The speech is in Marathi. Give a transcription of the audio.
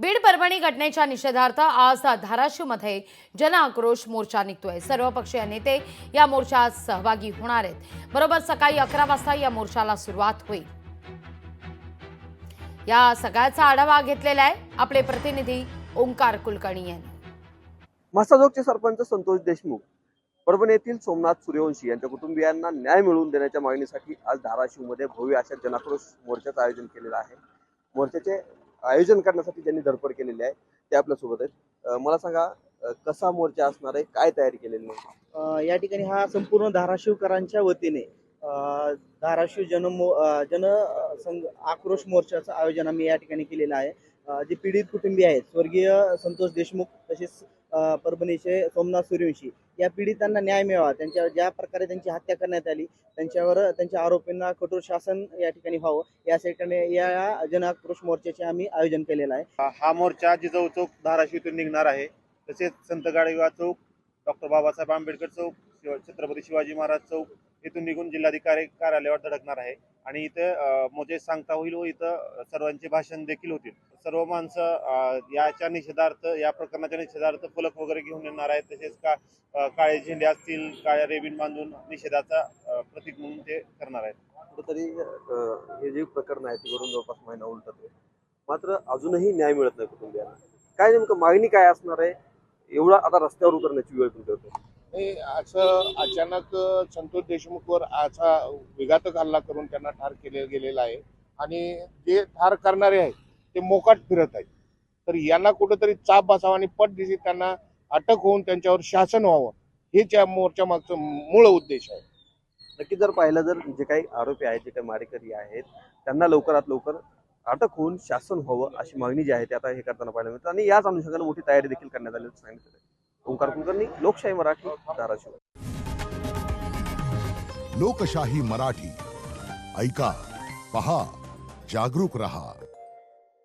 बीड परभणी घटनेच्या निषेधार्थ आज धाराशिवमध्ये जन आक्रोश मोर्चा निघतोय। सर्वपक्षीय नेते या मोर्चात सहभागी होणार आहेत। बरोबर सकाळी 11 वाजता या मोर्चाला सुरुवात होईल। या सगळ्याचा आढावा घेतलेला आहे आपले प्रतिनिधी ओंकार कुलकर्णी यांनी। मसाजोगचे सरपंच संतोष देशमुख परभणी येथील सोमनाथ सूर्यवंशी यांच्या कुटुंबियांना न्याय मिळवून देण्याच्या मागणीसाठी आज धाराशिवमध्ये भव्य अशा जनाक्रोश मोर्चाचं आयोजन केलेलं आहे। मोर्चाचे आयोजन करण्यासाठी ज्यांनी धडपड केलेली आहे ते आपल्या सोबत आहेत। मला सांगा, कसा मोर्चा असणार आहे, काय तयारी केलेली आहे? या ठिकाणी हा संपूर्ण धाराशिवकरांच्या वतीने धाराशिव जन संघ आक्रोश मोर्चाचं आयोजन आम्ही या ठिकाणी केलेलं आहे। जे पीडित कुटुंबीय आहेत, स्वर्गीय संतोष देशमुख तसेच परभणीचे सोमनाथ सूर्यवंशी या पीडितांना न्याय मिळावा, त्यांच्या ज्या प्रकारे त्यांची हत्या करण्यात आली त्यांच्यावर त्यांच्या आरोपींना कठोर शासन या ठिकाणी व्हावं यासाठी या जन आक्रोश मोर्चाचे आम्ही आयोजन केलेलं आहे। हा मोर्चा जिजाऊ चौक धाराशिवतून निघणार आहे। तसेच संत गाडगेबाबा चौक, डॉक्टर बाबासाहेब आंबेडकर चौक, छत्रपती शिवाजी महाराज चौक इथून निघून जिल्हाधिकारी कार्यालयावर धडकणार आहे आणि इथं मोठे सांगता होईल व इथं सर्वांचे भाषण देखील होतील। सर्व माणसं याच्या निषेधार्थ, या प्रकरणाच्या निषेधार्थ फलक वगैरे घेऊन येणार आहेत। तसेच काळे झेंडे असतील, काळ्या रेबीन बांधून निषेधाचा प्रतीक म्हणून ते करणार आहेत। कुठेतरी हे जे प्रकरण आहे ते वरून जवळपास महिना उलटत आहे, मात्र अजूनही न्याय मिळत नाही कुटुंबियांना। काय नेमकं मागणी काय असणार आहे? एवढा आता रस्त्यावर उतरण्याची वेळ तुमच्या होते? असं अचानक संतोष देशमुखवर असा विघातक हल्ला करून त्यांना ठार केले गेलेला आहे आणि जे ठार करणारे आहेत ते मोकाट फिरत आहेत। तर यांना कुठेतरी चाप बसावा आणि पटदिशी त्यांना अटक होऊन त्यांच्यावर शासन व्हावं, हेच या मोर्चा मागचं मूळ उद्देश आहे। नक्की जर पाहिलं, जर जे काही आरोपी आहेत, जे काही मारेकरी आहेत, त्यांना लवकरात लवकर अटक होऊन शासन व्हावं अशी मागणी जी आहे ते आता हे करताना पाहायला मिळतं आणि याच अनुषंगाने मोठी तयारी देखील करण्यात आली सांगितलं आहे। ओंकार कुलकर्णी, लोकशाही मराठी, धाराशिव। लोकशाही मराठी ऐका, पहा, जागरूक रहा।